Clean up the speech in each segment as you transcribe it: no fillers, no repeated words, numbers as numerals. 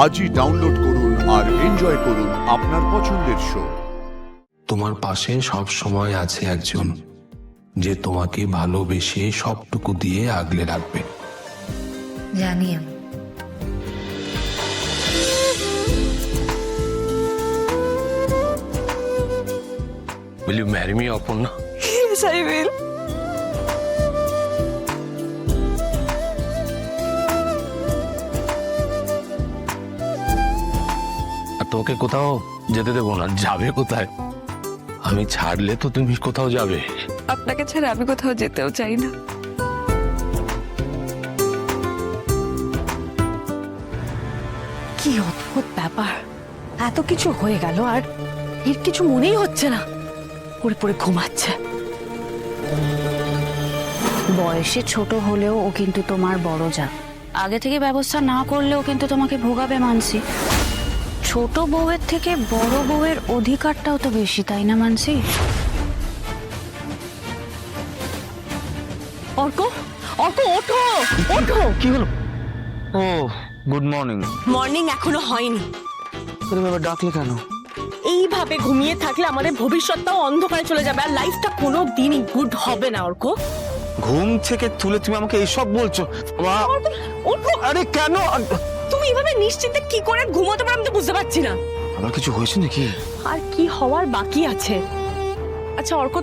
আজই ডাউনলোড করুন আর এনজয় করুন আপনার পছন্দের শো। তোমার পাশে সব সময় আছে একজন যে তোমাকে ভালোবেসে সবটুকু দিয়ে আগলে রাখবে। জানি আমি। Will you marry me, Aparna? Yes, I will. আর তোমাকে কোথাও যেতে দেবো না। যাবে কোথায়? আমি ছাড়লে তো তুমি কোথাও যাবে। আপনাকে ছাড়া আমি কোথাও যেতেও চাই না। কি অদ্ভুত ব্যাপার, এত কিছু হয়ে গেল আর এর কিছু মনেই হচ্ছে না, পড়ে পড়ে ঘুমাচ্ছে। বয়সে ছোট হলেও ও কিন্তু তোমার বড় যা। আগে থেকে ব্যবস্থা না করলেও কিন্তু তোমাকে ভোগাবে মানসি। ছোট বউয়ের থেকে বড় বউয়ের অধিকারটাও তো বেশি, তাই না মানসি? অর্ক, অর্ক ওঠো, ওঠো। কি হলো? ও গুড মর্নিং। মর্নিং এখনো হয়নি। বাবা ডাকলে কেন? এইভাবে ঘুমিয়ে থাকলে আমাদের ভবিষ্যৎটাও অন্ধকারে চলে যাবে আর লাইফটা কোনো দিনই গুড হবে না। অর্ক, ঘুম থেকে তুলে তুমি আমাকে এইসব বলছো? ওঠো। আরে কেন? তুমি এভাবে নিশ্চিন্তে কি করে ঘুমোতে পারো আমি তো বুঝতে পারছি না। আমার কিছু হয়েছে নাকি? আর কি হওয়ার বাকি আছে? আচ্ছা অর্ক,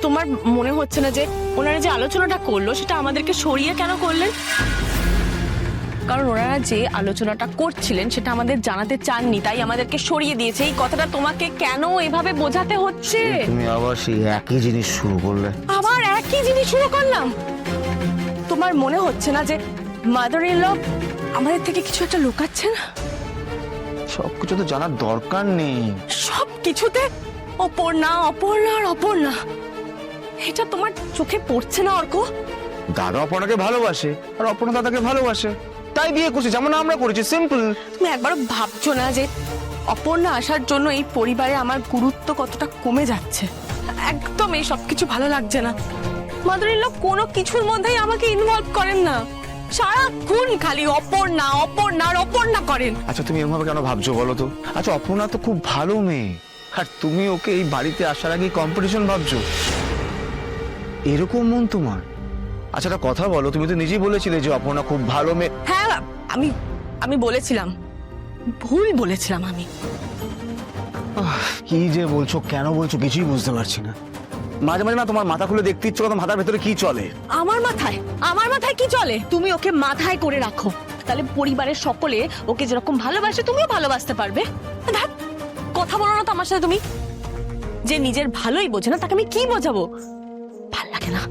তোমার মনে হচ্ছে না যে ওনারা যে আলোচনাটা করলো সেটা আমাদেরকে সরিয়ে কেন করলেন? কারণ ওনারা যে আলোচনাটা করছিলেন সেটা আমাদের জানাতে চাননি, তাই আমাদেরকে সরিয়ে দিয়েছে। এই কথাটা তোমাকে কেন এভাবে বোঝাতে হচ্ছে? তুমি আবার সেই একই জিনিস শুরু করলে। আবার একই জিনিস শুরু করলাম? তোমার মনে হচ্ছে না যে মাদার ইন ল আমাদের থেকে কিছু একটা লুকাচ্ছেন? সবকিছু তো জানার দরকার নেই। সব কিছুতে অপর্ণা, অপর্ণা আর অপর্ণা, এটা তোমার চোখে পড়ছে না অর্ক? দাদা অপর্ণাকে ভালোবাসে আর অপর্ণা দাদাকে ভালোবাসে, তাই বিয়ে করছে, যেমন আমরা করেছি, সিম্পল। তুমি একবারও ভাবছো না যে অপর্ণা আসার জন্য এই পরিবারে আমার গুরুত্ব কতটা কমে যাচ্ছে? একদম এই সবকিছু ভালো লাগছে না। মাদার ইন ল কোনো কিছুর মধ্যেই আমাকে ইনভলভ করেন না, সারাক্ষণ খালি অপর্ণা, অপর্ণা আর অপর্ণা করেন। আচ্ছা তুমি এরকম কেন ভাবছো বলো তো? আচ্ছা অপর্ণা তো খুব ভালো মেয়ে, আর তুমি ওকে এই বাড়িতে আসার আগে কম্পিটিশন ভাবছো? এরকম মন তোমার? আচ্ছা একটা কথা বলো, তুমি তো নিজেই বলেছিলে যে অপর্ণা খুব ভালো মেয়ে। হ্যাঁ, আমি বলেছিলাম, ভুল বলেছিলাম আমি। কি যে বলছো, কেন বলছো কিছুই বুঝতে পারছি না। মাঝে মাঝে না তোমার মাথা খুলে দেখতে ইচ্ছে করে মাথার ভেতরে কি চলে। আমার মাথায় কি চলে? তুমি ওকে মাথায় করে রাখো, তাহলে পরিবারের সকলে ওকে যেরকম ভালোবাসে তুমিও ভালোবাসতে পারবে। ধ্যাৎ, কথা বলো না তো আমার সাথে তুমি। যে নিজের ভালোই বোঝে না তাকে আমি কি বোঝাবো? ভাল লাগে না।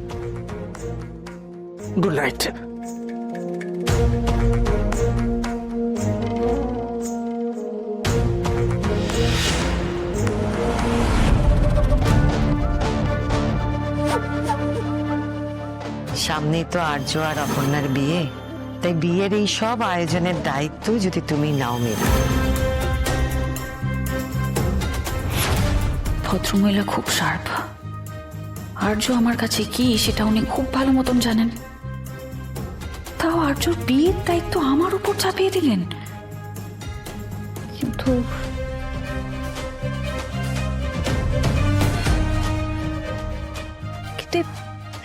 Good night. সামনেই তো আর্য আর অপর্ণার বিয়ে, তাই বিয়ের এই সব আয়োজনের দায়িত্ব যদি তুমি নাও মেয়েরা। ভদ্রমহিলা খুব শার্প। আর্য আমার কাছে কি সেটা উনি খুব ভালো মতন জানেন। তাও আর্যর বিয়ের দায়িত্ব আমার উপর চাপিয়ে দিলেন। কিন্তু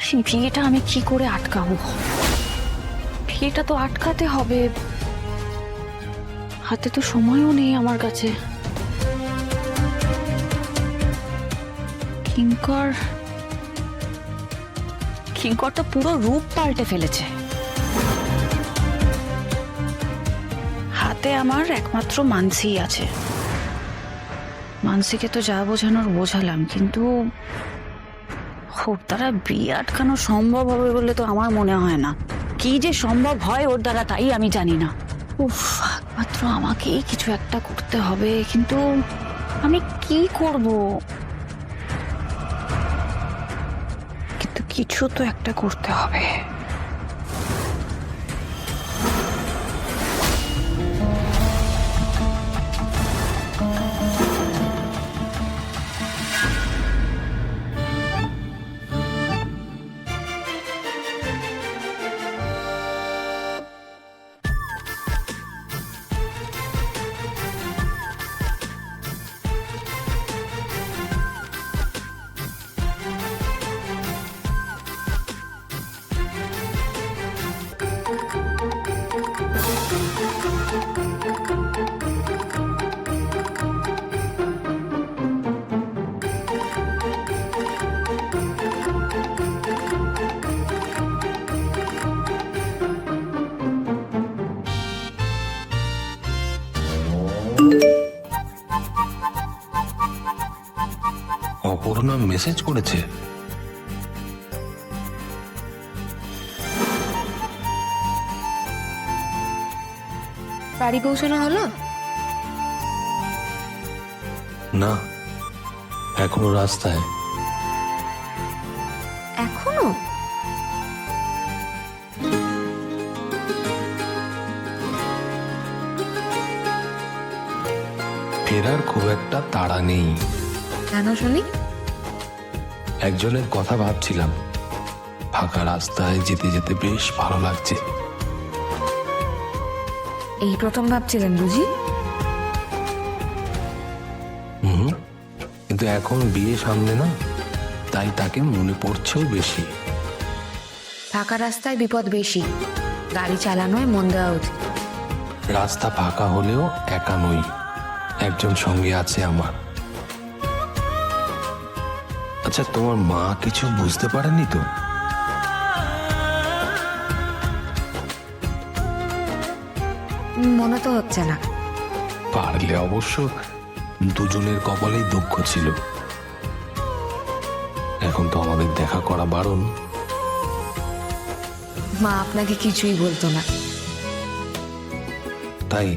সেই বিয়েটা আমি কি করে আটকাবো? বিয়েটা তো আটকাতে হবে, হাতে তো সময়ও নেই আমার কাছে। কিঙ্কর তো পুরো রূপ পাল্টে ফেলেছে। হাতে আমার একমাত্র মানসি আছে। মানসিকে তো যা বোঝানোর বোঝালাম, কিন্তু ওর দ্বারা বিয়ে আটকানো সম্ভব হবে বলে তো আমার মনে হয় না। কি যে সম্ভব হয় ওর দ্বারা তাই আমি জানি না। উফ, একমাত্র আমাকেই কিছু একটা করতে হবে, কিন্তু আমি কি করব? কিন্তু কিছু তো একটা করতে হবে। অপর্ণা মেসেজ করেছে। বাড়ি পৌঁছানো হলো? না, এখনো রাস্তায়। এখনো? ফেরার খুব একটা তাড়া নেই। কেন শুনি? একজনের কথা ভাবছিলাম, ফাঁকা রাস্তায় যেতে যেতে বেশ ভালো লাগছে। এই প্রথম ভাবছিলেন বুঝি? কিন্তু এখন বিয়ে সামনে না, তাই তাকে মনে পড়ছেও বেশি। ফাঁকা রাস্তায় বিপদ বেশি, গাড়ি চালানোয় মন দেওয়া উচিত। রাস্তা ফাঁকা হলেও একা নই, একজন সঙ্গে আছে আমার। আচ্ছা, তোমার মা কিছু বুঝতে পারেনি তো? মনে তো হচ্ছে না। পারলে অবশ্য দুজনের কপালেই দুঃখ ছিল। এখন তো আমাদের দেখা করা বারণ। মা আপনাকে কিছুই বলতো না। তাই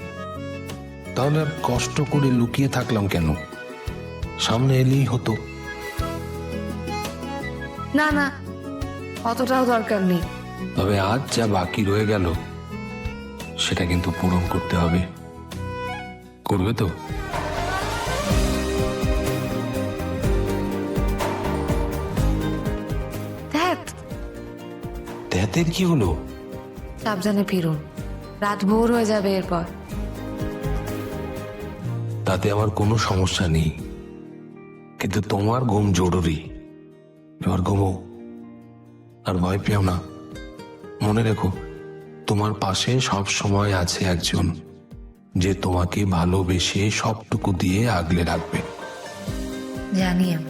তাহলে আর কষ্ট করে লুকিয়ে থাকলাম কেন? সামনে এলেই হতো। না না, অতটাও দরকার নেই। তবে আজ যা বাকি রয়ে গেল সেটা কিন্তু পূরণ করতে হবে। করবে তো? দেখ, তেতের কি হলো? সাবধানে ফিরুন, রাত ভোর হয়ে যাবে এরপর। তাতে আমার কোনো সমস্যা নেই, কিন্তু তোমার ঘুম জরুরি। এবার ঘুমো, আর ভয় পেও না। মনে রেখো, তোমার পাশে সব সময় আছে একজন যে তোমাকে ভালোবেসে সবটুকু দিয়ে আগলে রাখবে। জানি আমি।